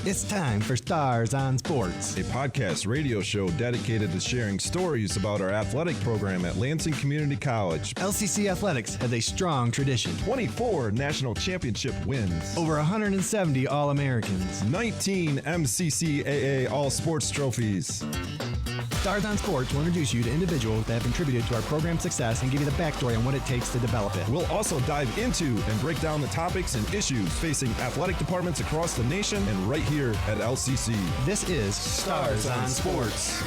It's time for Stars on Sports, a podcast radio show dedicated to sharing stories about our athletic program at Lansing Community College. LCC Athletics has a strong tradition. 24 national championship wins. Over 170 All-Americans. 19 MCCAA All-Sports trophies. Stars on Sports will introduce you to individuals that have contributed to our program's success and give you the backstory on what it takes to develop it. We'll also dive into and break down the topics and issues facing athletic departments across the nation and right here at LCC. This is Stars on Sports.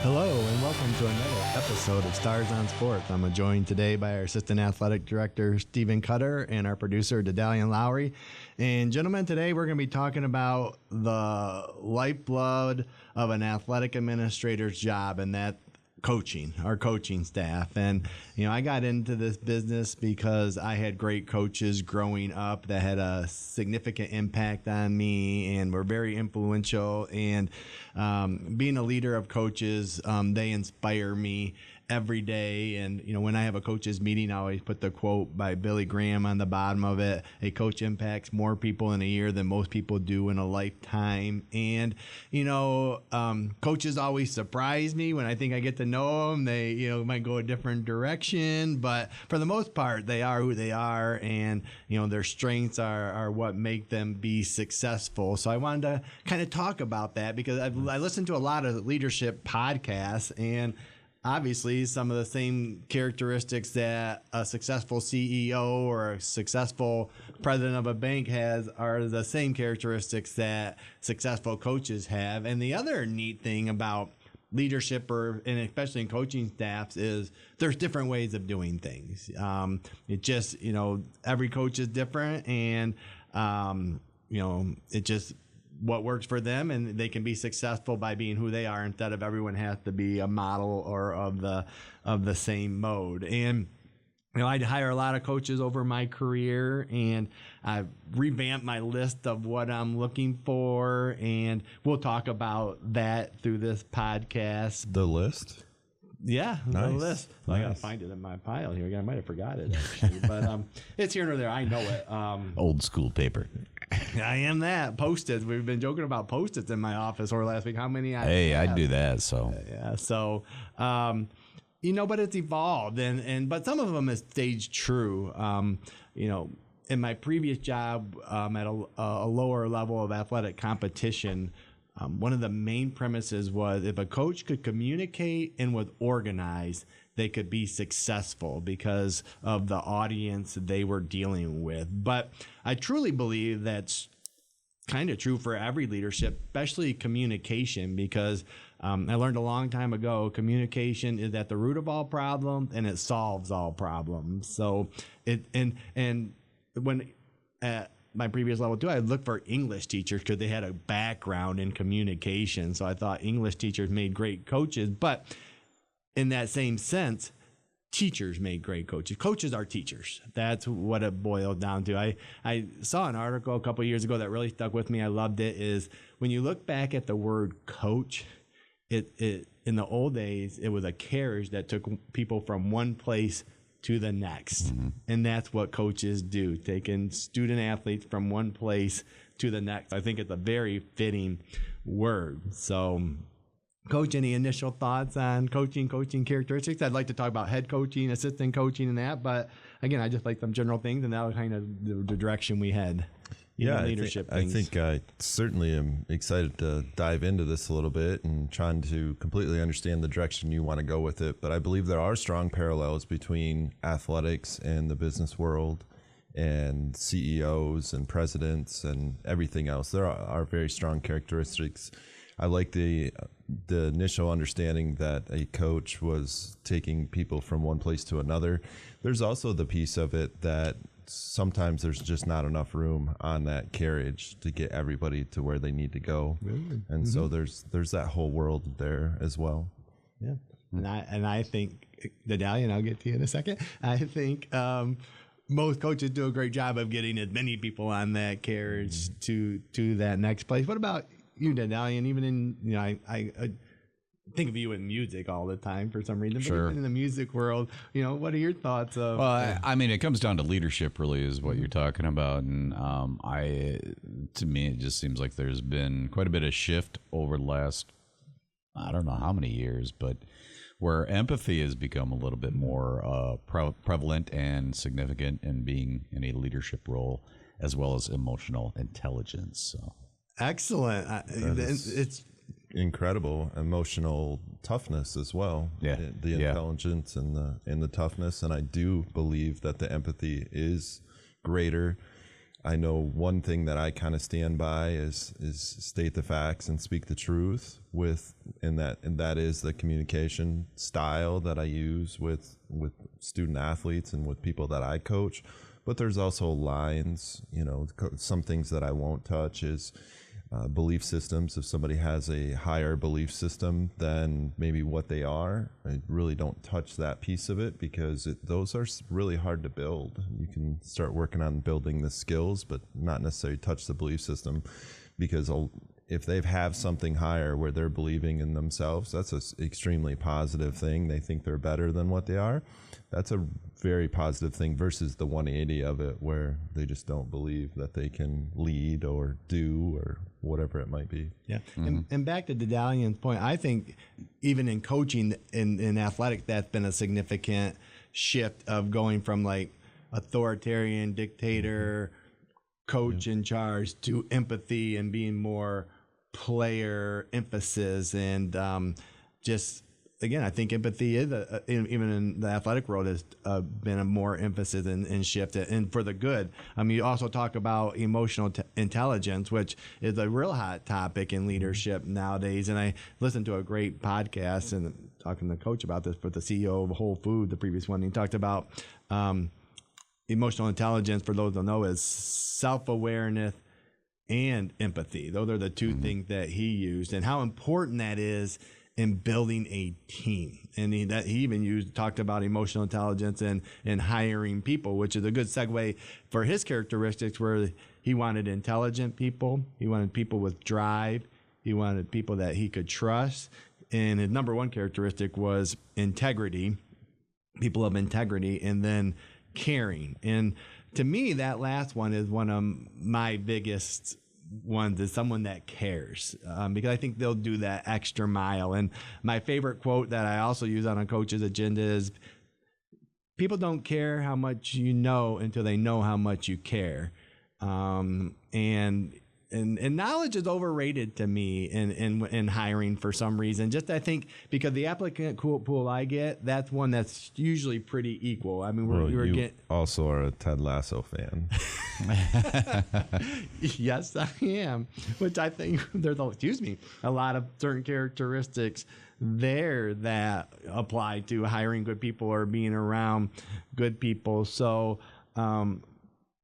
Hello and welcome to another episode of Stars on Sports. I'm joined today by our Assistant Athletic Director, Stephen Cutter, and our producer, Dedalian Lowry. And gentlemen, today we're going to be talking about the lifeblood of an athletic administrator's job, and that coaching, our coaching staff. And, I got into this business because I had great coaches growing up that had a significant impact on me and were very influential. And being a leader of coaches, they inspire me every day. And, when I have a coaches meeting, I always put the quote by Billy Graham on the bottom of it. A coach impacts more people in a year than most people do in a lifetime. And, coaches always surprise me when I think I get to know them. They, might go a different direction, but for the most part, they are who they are. And, their strengths are what make them be successful. So I wanted to kind of talk about that because I listened to a lot of leadership podcasts, and obviously some of the same characteristics that a successful CEO or a successful president of a bank has are the same characteristics that successful coaches have. And the other neat thing about leadership and especially in coaching staffs is there's different ways of doing things. It just, every coach is different, and, it just what works for them, and they can be successful by being who they are instead of everyone has to be a model or of the same mode. And I'd hire a lot of coaches over my career, and I've revamped my list of what I'm looking for, and we'll talk about that through this podcast. The list? Yeah, nice. The list. Nice. I gotta find it in my pile here. I might have forgot it actually, but it's here nor there. I know it. Old school paper. I am that. Post-its. We've been joking about post-its in my office over last week. How many I have. I do that. So yeah. So but it's evolved, but some of them has stayed true. In my previous job at a lower level of athletic competition, one of the main premises was if a coach could communicate and was organized, they could be successful because of the audience they were dealing with. But I truly believe that's kind of true for every leadership, especially communication, because I learned a long time ago, communication is at the root of all problems and it solves all problems. So when at my previous level too, I looked for English teachers because they had a background in communication. So I thought English teachers made great coaches, but in that same sense, teachers made great coaches. Coaches are teachers. That's what it boils down to. I saw an article a couple of years ago that really stuck with me. I loved it. Is when you look back at the word coach, it in the old days, it was a carriage that took people from one place to the next. Mm-hmm. And that's what coaches do, taking student athletes from one place to the next. I think it's a very fitting word. So, Coach, any initial thoughts on coaching characteristics? I'd like to talk about head coaching, assistant coaching, and that. But again, I just like some general things, and that'll kind of the direction we head. Yeah, leadership I think I certainly am excited to dive into this a little bit and trying to completely understand the direction you want to go with it. But I believe there are strong parallels between athletics and the business world and CEOs and presidents and everything else. There are very strong characteristics. I like the initial understanding that a coach was taking people from one place to another. There's also the piece of it that sometimes there's just not enough room on that carriage to get everybody to where they need to go. Really? And so there's that whole world there as well. Yeah. And I think, Dedalian, I'll get to you in a second. I think most coaches do a great job of getting as many people on that carriage to that next place. What about you, Dedalian? Even in, I think of you in music all the time for some reason. Sure. But even in the music world, what are your thoughts of? Well, I mean, it comes down to leadership, really, is what you're talking about, and to me, it just seems like there's been quite a bit of shift over the last, I don't know how many years, but where empathy has become a little bit more prevalent and significant in being in a leadership role, as well as emotional intelligence. So. Excellent. It's incredible emotional toughness as well. Yeah. The intelligence and the toughness. And I do believe that the empathy is greater. I know one thing that I kind of stand by is state the facts and speak the truth and that is the communication style that I use with student athletes and with people that I coach. But there's also lines, some things that I won't touch is belief systems. If somebody has a higher belief system than maybe what they are, I really don't touch that piece of it because those are really hard to build. You can start working on building the skills, but not necessarily touch the belief system, because if they have something higher where they're believing in themselves, that's an extremely positive thing. They think they're better than what they are. That's a very positive thing versus the 180 of it where they just don't believe that they can lead or do or whatever it might be. Yeah. And back to Dedalian's point, I think even in coaching in athletics, that's been a significant shift of going from like authoritarian dictator, coach in charge to empathy and being more player emphasis and just again, I think empathy is even in the athletic world has been a more emphasis and shift and for the good. You also talk about emotional intelligence, which is a real hot topic in leadership nowadays. And I listened to a great podcast and talking to the coach about this, but the CEO of Whole Foods, the previous one, he talked about emotional intelligence, for those who don't know, is self-awareness and empathy. Those are the two things that he used and how important that is in building a team. And he even talked about emotional intelligence and hiring people, which is a good segue for his characteristics, where he wanted intelligent people. He wanted people with drive. He wanted people that he could trust. And his number one characteristic was integrity, people of integrity, and then caring. And to me, that last one is one of my biggest ones, is someone that cares, because I think they'll do that extra mile. And my favorite quote that I also use on a coach's agenda is, people don't care how much you know until they know how much you care. And knowledge is overrated to me in hiring for some reason. Just I think because the applicant pool I get, that's one that's usually pretty equal. I mean, you also are a Ted Lasso fan. Yes, I am. Which I think there's a lot of certain characteristics there that apply to hiring good people or being around good people. So,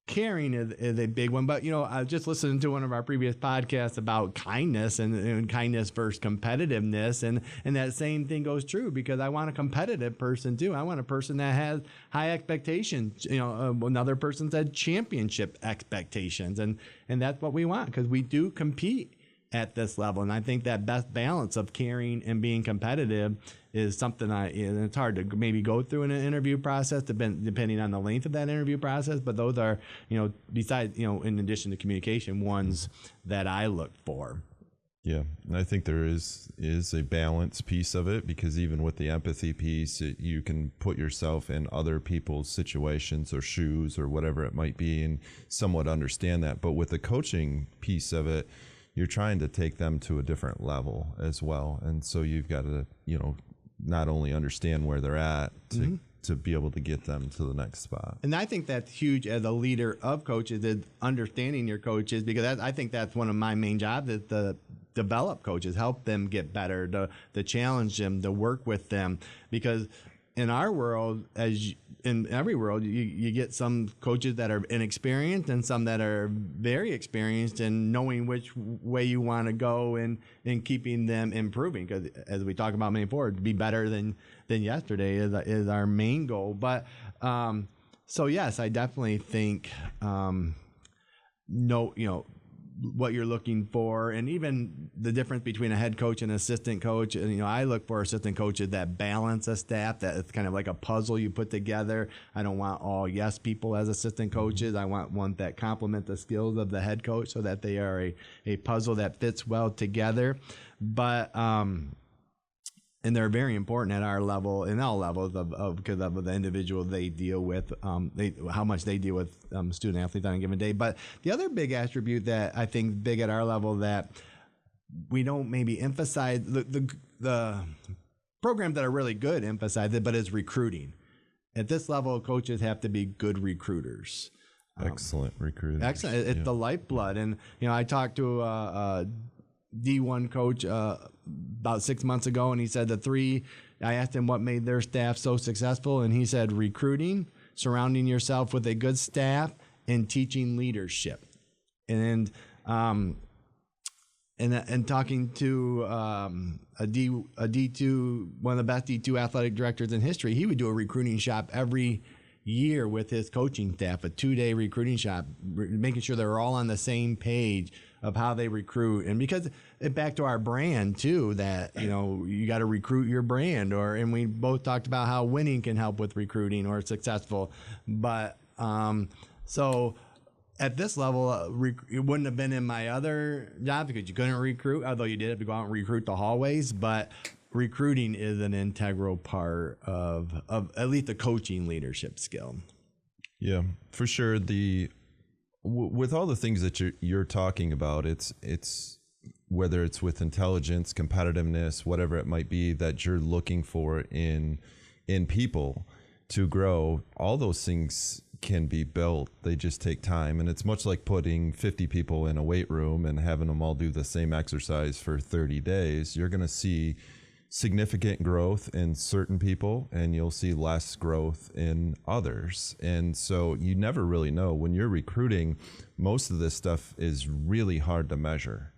caring is a big one. But, I just listened to one of our previous podcasts about kindness and kindness versus competitiveness. And that same thing goes true, because I want a competitive person too. I want a person that has high expectations. Another person said championship expectations. And that's what we want, because we do compete at this level. And I think that best balance of caring and being competitive is something and it's hard to maybe go through in an interview process, depending on the length of that interview process. But those are, besides, in addition to communication, ones that I look for. Yeah. And I think there is a balance piece of it, because even with the empathy piece, you can put yourself in other people's situations or shoes or whatever it might be and somewhat understand that. But with the coaching piece of it, you're trying to take them to a different level as well. And so you've got to, not only understand where they're at to be able to get them to the next spot. And I think that's huge as a leader of coaches, is understanding your coaches, because I think that's one of my main jobs, is to develop coaches, help them get better, to challenge them, to work with them. Because in our world, as in every world, you get some coaches that are inexperienced and some that are very experienced in knowing which way you want to go and keeping them improving. Because as we talk about moving forward, to be better than yesterday is our main goal. But So yes, I definitely think know, what you're looking for, and even the difference between a head coach and assistant coach. And, I look for assistant coaches that balance a staff, that it's kind of like a puzzle you put together. I don't want all yes people as assistant coaches. I want one that complement the skills of the head coach so that they are a puzzle that fits well together. But, and they're very important at our level, in all levels of because of the individual they deal with, how much they deal with student athletes on a given day. But the other big attribute that I think big at our level that we don't maybe emphasize, the programs that are really good emphasize it, but is recruiting. At this level, coaches have to be good recruiters. Excellent recruiters. Excellent. It's the lifeblood. And, I talked to a D1 coach about 6 months ago, and he said I asked him what made their staff so successful, and he said recruiting, surrounding yourself with a good staff, and teaching leadership. And talking to a D2, one of the best D2 athletic directors in history, he would do a recruiting shop every year with his coaching staff, a 2-day recruiting shop, making sure they're all on the same page of how they recruit. And because back to our brand too, that, you got to recruit your brand, and we both talked about how winning can help with recruiting or successful. But, so at this level, it wouldn't have been in my other job because you couldn't recruit, although you did have to go out and recruit the hallways. But recruiting is an integral part of at least the coaching leadership skill. Yeah, for sure. With all the things that you're talking about, it's whether it's with intelligence, competitiveness, whatever it might be that you're looking for in people to grow, all those things can be built. They just take time. And it's much like putting 50 people in a weight room and having them all do the same exercise for 30 days. You're going to see significant growth in certain people, and you'll see less growth in others. And so you never really know. When you're recruiting, most of this stuff is really hard to measure.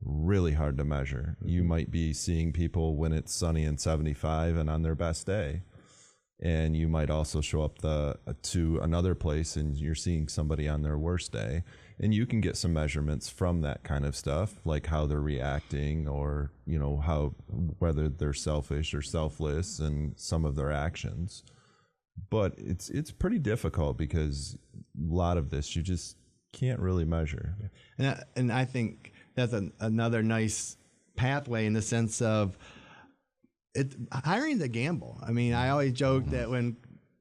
You might be seeing people when it's sunny and 75 and on their best day. And you might also show up to another place and you're seeing somebody on their worst day. And you can get some measurements from that kind of stuff, like how they're reacting, or, whether they're selfish or selfless and some of their actions. But it's pretty difficult because a lot of this you just can't really measure. And I think that's another nice pathway in the sense of hiring is a gamble. I mean, I always joke that when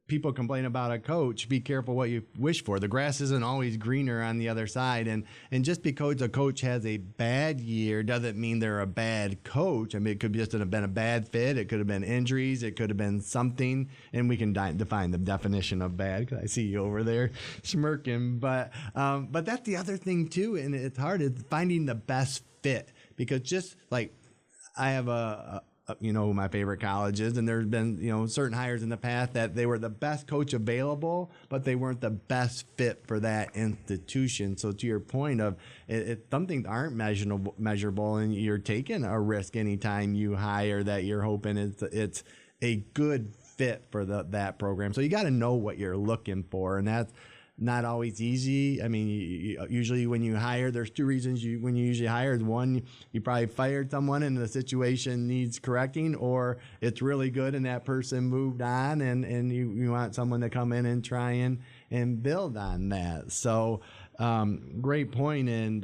people complain about a coach, be careful what you wish for. The grass isn't always greener on the other side. And just because a coach has a bad year doesn't mean they're a bad coach. I mean, it could just have been a bad fit. It could have been injuries. It could have been something. And we can define the definition of bad, because I see you over there smirking. But that's the other thing too. And it's hard, is finding the best fit, because just like I have who my favorite college is, and there's been, certain hires in the past that they were the best coach available, but they weren't the best fit for that institution. So to your point of some things aren't measurable, and you're taking a risk anytime you hire that you're hoping it's a good fit for that program. So you got to know what you're looking for, and that's not always easy. I mean, usually when you hire, there's two reasons when you usually hire. One, you probably fired someone and the situation needs correcting, or it's really good and that person moved on, and you want someone to come in and try and build on that. So great point. And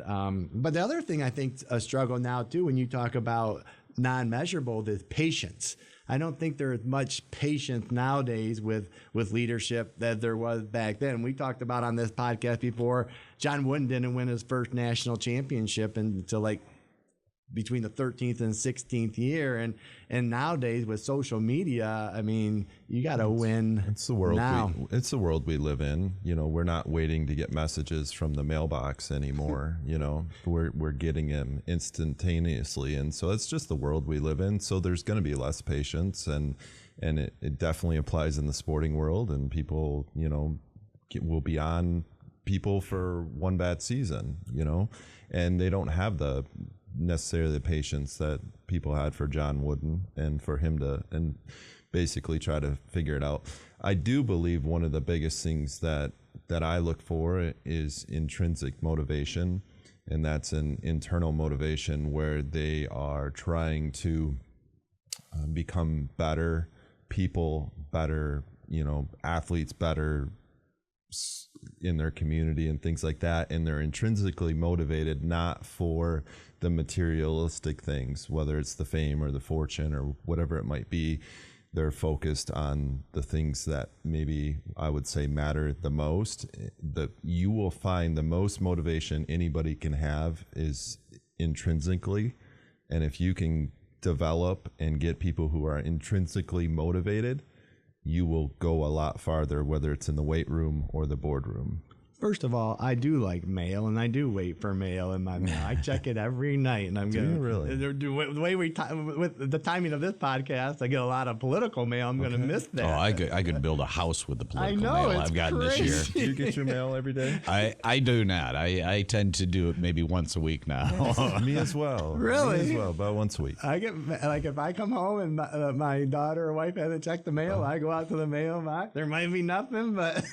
but the other thing I think a struggle now too, when you talk about non-measurable, is patience. I don't think there is much patience nowadays with leadership that there was back then. We talked about on this podcast before, John Wooden didn't win his first national championship until like between the 13th and 16th year. And nowadays with social media, I mean, you got to win. It's the world now. It's the world we live in. We're not waiting to get messages from the mailbox anymore. We're getting them instantaneously. And so it's just the world we live in. So there's going to be less patience, and it definitely applies in the sporting world, and people, will be on people for one bad season, and they don't have necessarily the patience that people had for John Wooden, and for him to, and basically try to figure it out. I do believe one of the biggest things that I look for is intrinsic motivation, and that's an internal motivation where they are trying to become better people, better, athletes, better in their community and things like that. And they're intrinsically motivated not for the materialistic things, whether it's the fame or the fortune or whatever it might be. They're focused on the things that maybe I would say matter the most. You will find the most motivation anybody can have is intrinsically. And if you can develop and get people who are intrinsically motivated, you will go a lot farther, whether it's in the weight room or the boardroom. First of all, I do like mail, and I do wait for mail in my mail. I check it every night, and I'm Do you really? The way with the timing of this podcast, I get a lot of political mail. I'm going to miss that. Oh, I could build a house with the political I know, mail it's I've gotten this year. crazy. Do you get your mail every day? I do not. I tend to do it maybe once a week now. Me as well. Really? Me as well, about once a week. I get, like, if I come home and my daughter or wife hasn't checked the mail, I go out to the mailbox. There might be nothing, but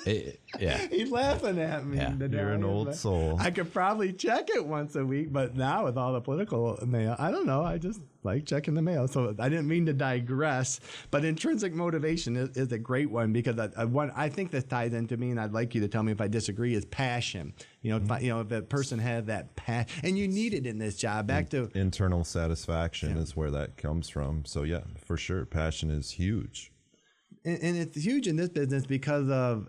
Yeah. he's laughing at me. Yeah. today, You're an old but soul. I could probably check it once a week, but now with all the political mail, I don't know. I just like checking the mail. So I didn't mean to digress, but intrinsic motivation is a great one because I think this ties into me, and I'd like you to tell me if I disagree, is passion. If a person had that passion, and you need it in this job, back to Internal satisfaction is where that comes from. So yeah, for sure, passion is huge. and it's huge in this business because of,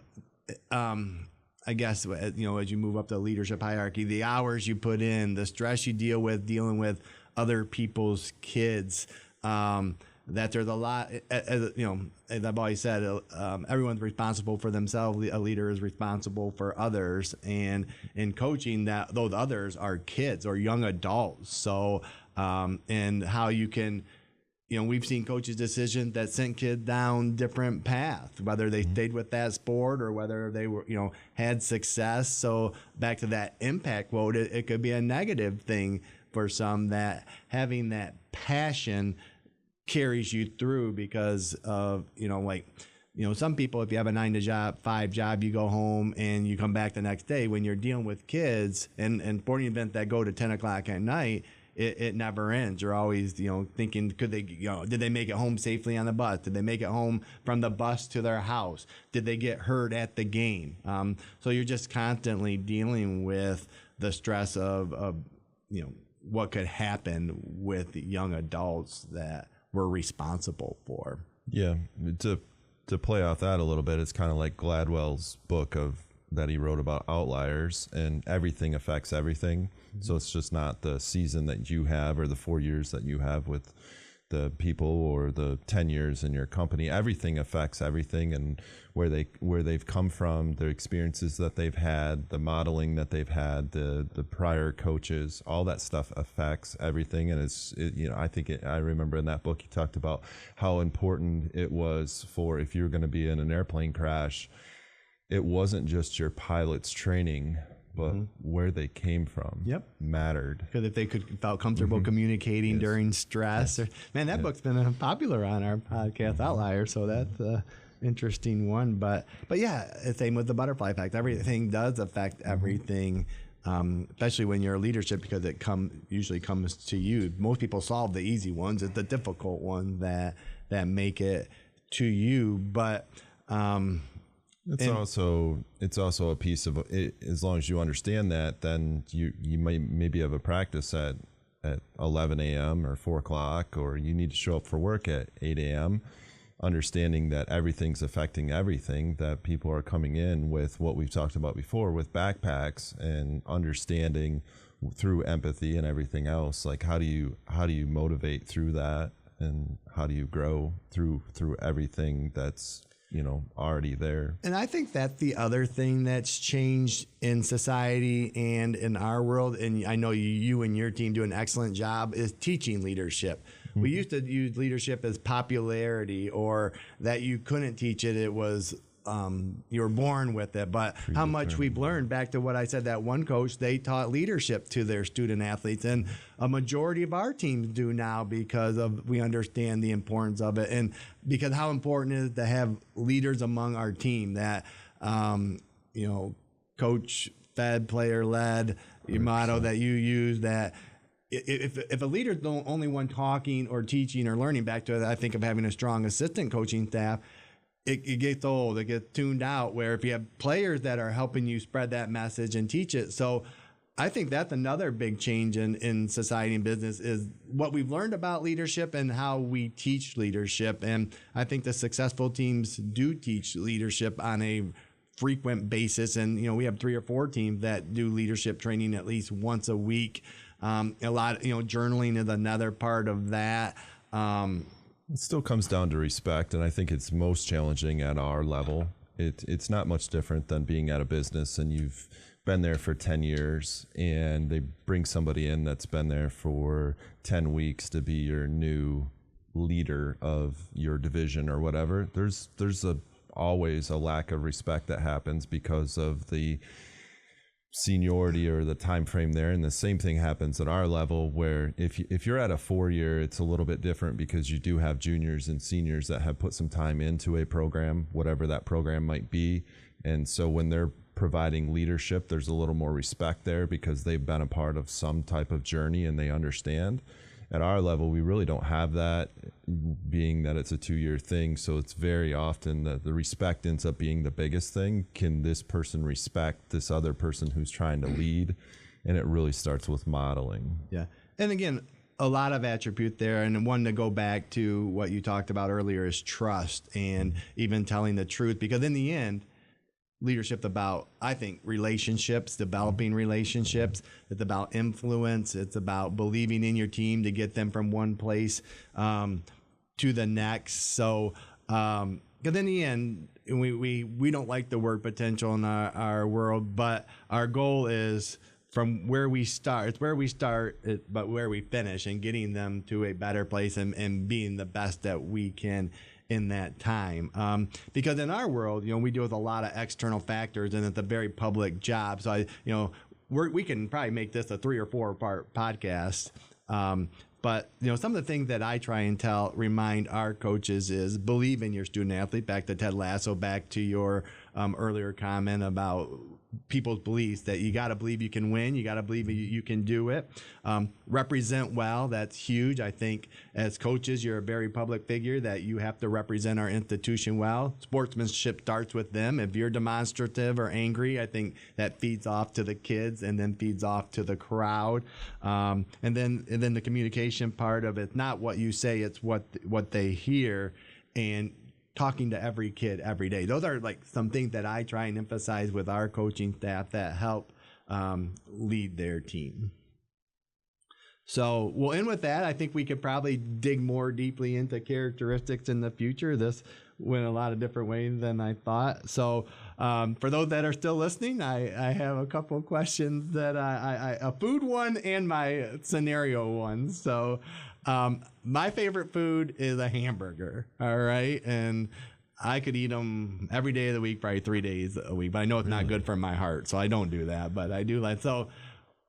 I guess, as you move up the leadership hierarchy, the hours you put in, the stress you deal with dealing with other people's kids, that there's a lot, as I've always said, everyone's responsible for themselves. A leader is responsible for others, and in coaching, that those others are kids or young adults. So, and how you can, we've seen coaches' decisions that sent kids down different paths, whether they stayed with that sport or whether they were, had success. So back to that impact quote, it could be a negative thing for some, that having that passion carries you through because of, some people, if you have a 9 to 5 job, you go home and you come back the next day. When you're dealing with kids and sporting events that go to 10 o'clock at night, it never ends. You're always, thinking, could they, did they make it home safely on the bus? Did they make it home from the bus to their house? Did they get hurt at the game? So you're just constantly dealing with the stress of what could happen with young adults that we're responsible for. Yeah, to play off that a little bit, it's kind of like Gladwell's book that he wrote about outliers, and everything affects everything. So it's just not the season that you have or the 4 years that you have with the people or the 10 years in your company. Everything affects everything, and where they've come from, their experiences that they've had, the modeling that they've had, the prior coaches, all that stuff affects everything. And I remember in that book he talked about how important it was for, if you're going to be in an airplane crash, it wasn't just your pilot's training, but where they came from mattered. Because if they felt comfortable communicating during stress. That book's been popular on our podcast, Outlier, so that's an interesting one. But yeah, same with the butterfly effect. Everything does affect everything, especially when you're a leadership, because it usually comes to you. Most people solve the easy ones. It's the difficult ones that make it to you. But it's also a piece of it. As long as you understand that, then you maybe have a practice at 11 a.m. or 4 o'clock, or you need to show up for work at 8 a.m. Understanding that everything's affecting everything, that people are coming in with what we've talked about before with backpacks, and understanding through empathy and everything else, like how do you motivate through that, and how do you grow through everything that's already there. And I think that's the other thing that's changed in society and in our world, and I know you and your team do an excellent job, is teaching leadership. Mm-hmm. We used to use leadership as popularity, or that you couldn't teach it. It was you were born with it, but how much we've learned. Back to what I said, that one coach, they taught leadership to their student athletes, and a majority of our teams do now because of we understand the importance of it, and because how important it is to have leaders among our team that coach fed, player led, your motto that you use, that if a leader's the only one talking or teaching or learning, back to it, I think of having a strong assistant coaching staff, it gets old, it gets tuned out, where if you have players that are helping you spread that message and teach it. So I think that's another big change in society and business, is what we've learned about leadership and how we teach leadership. And I think the successful teams do teach leadership on a frequent basis. And, we have 3 or 4 teams that do leadership training at least once a week. A lot, journaling is another part of that. It still comes down to respect, and I think it's most challenging at our level. It's not much different than being at a business and you've been there for 10 years and they bring somebody in that's been there for 10 weeks to be your new leader of your division or whatever. There's always a lack of respect that happens because of the seniority or the time frame there. And the same thing happens at our level, where if you're at a 4-year, it's a little bit different because you do have juniors and seniors that have put some time into a program, whatever that program might be. And so when they're providing leadership, there's a little more respect there because they've been a part of some type of journey and they understand. At our level, we really don't have that, being that it's a 2-year thing. So it's very often that the respect ends up being the biggest thing. Can this person respect this other person who's trying to lead? And it really starts with modeling. Yeah. And again, a lot of attribute there. And one to go back to what you talked about earlier is trust, and even telling the truth, because in the end, leadership about, I think, relationships, developing relationships. It's about influence. It's about believing in your team to get them from one place to the next. So, because in the end, we don't like the word potential in our world, but our goal is from where we start. It's where we start, but where we finish, and getting them to a better place and being the best that we can in that time. Because in our world, we deal with a lot of external factors, and it's a very public job. So we can probably make this a 3 or 4 part podcast. But some of the things that I try and remind our coaches is believe in your student athlete. Back to Ted Lasso, back to your earlier comment about people's beliefs, that you got to believe you can win. You got to believe you can do it. Represent well. That's huge. I think as coaches, you're a very public figure, that you have to represent our institution well. Sportsmanship starts with them. If you're demonstrative or angry, I think that feeds off to the kids and then feeds off to the crowd. And then the communication part of it, not what you say, it's what they hear, and talking to every kid every day. Those are like some things that I try and emphasize with our coaching staff that help lead their team. So we'll end with that. I think we could probably dig more deeply into characteristics in the future. This went a lot of different ways than I thought. So for those that are still listening, I have a couple of questions that a food one and my scenario one. So my favorite food is a hamburger. All right. And I could eat them every day of the week, probably 3 days a week, but I know it's not good for my heart, so I don't do that, but I do like, so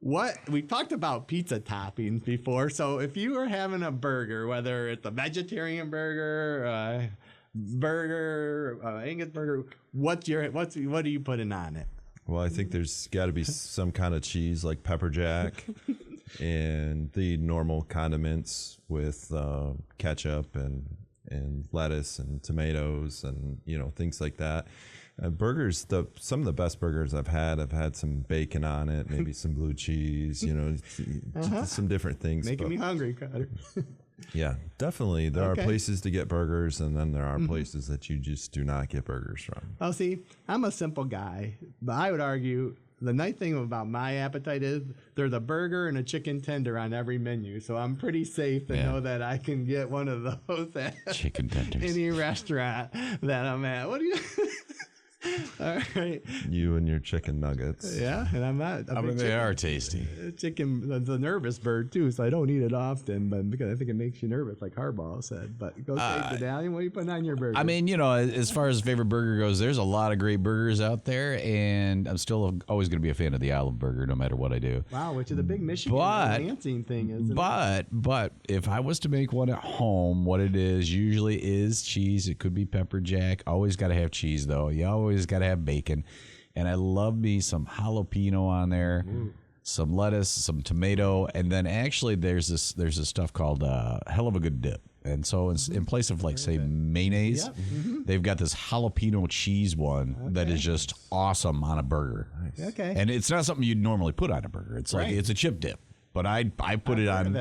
we talked about pizza toppings before. So if you were having a burger, whether it's a vegetarian burger, Angus burger, what are you putting on it? Well, I think there's got to be some kind of cheese, like pepper jack, and the normal condiments with ketchup and lettuce and tomatoes and things like that. Burgers, some of the best burgers I've had some bacon on it, maybe some blue cheese, some different things. Making me hungry, Carter. Yeah, definitely. There are places to get burgers, and then there are places that you just do not get burgers from. Oh, see, I'm a simple guy, but I would argue the nice thing about my appetite is there's a burger and a chicken tender on every menu, so I'm pretty safe to know that I can get one of those at chicken tenders, any restaurant that I'm at. What do you? All right. You and your chicken nuggets. Yeah, and I'm not. I mean, they are tasty. Chicken, the nervous bird too, so I don't eat it often, but because I think it makes you nervous, like Harbaugh said. But go say, Medallion, what are you putting on your burger? I mean, as far as favorite burger goes, there's a lot of great burgers out there, and I'm still always going to be a fan of the Olive Burger, no matter what I do. Wow, which is a big Michigan Lansing thing, isn't it? But if I was to make one at home, what it is usually is cheese. It could be pepper jack. Always got to have cheese, though. You always got to have bacon. And I love me some jalapeno on there, some lettuce, some tomato, and then actually there's this stuff called hell of a good dip. And so in place of, like, say, mayonnaise, they've got this jalapeno cheese one that is just awesome on a burger. Nice. Okay. And it's not something you'd normally put on a burger. It's like it's a chip dip. But I put it on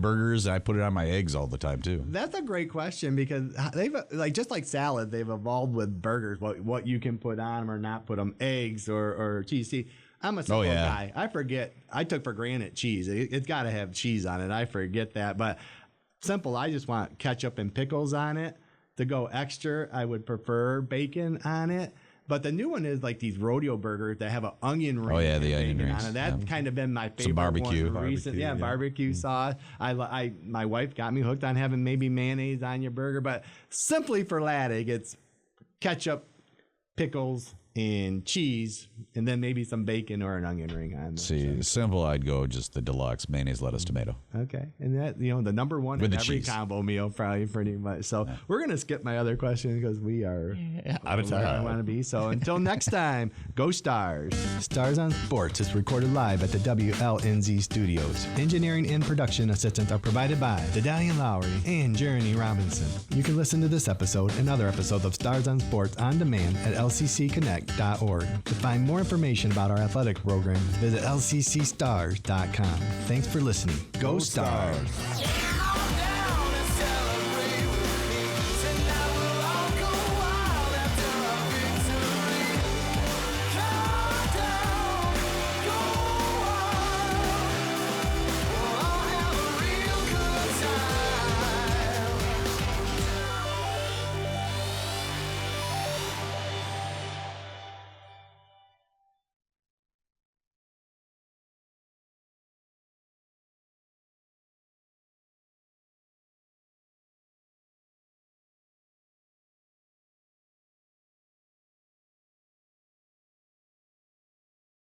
burgers, and I put it on my eggs all the time too. That's a great question because they've just like salad, they've evolved with burgers. What you can put on them or not put them, eggs or cheese. See, I'm a simple guy. I forget. I took for granted cheese. It's got to have cheese on it. I forget that, but simple. I just want ketchup and pickles on it. To go extra, I would prefer bacon on it. But the new one is like these rodeo burgers that have an onion ring. Oh yeah, the onion rings. On it. That's kind of been my favorite. Some barbecue. One recent, barbecue sauce. My wife got me hooked on having maybe mayonnaise on your burger, but simply for Laddig, it's ketchup, pickles, and cheese, and then maybe some bacon or an onion ring on. See, simple, I'd go just the deluxe mayonnaise, lettuce, tomato. Okay, and that the number one with in the every cheese. combo meal, probably pretty much. So we're gonna skip my other question because we are out of where I time. want to be. So until next time, go Stars. Stars on Sports is recorded live at the WLNZ studios. Engineering and production assistance are provided by Dedallion Lowry and Jeremy Robinson. You can listen to this episode and other episodes of Stars on Sports on demand at lccconnect.org. To find more information about our athletic program, visit lccstars.com. Thanks for listening. Go Stars!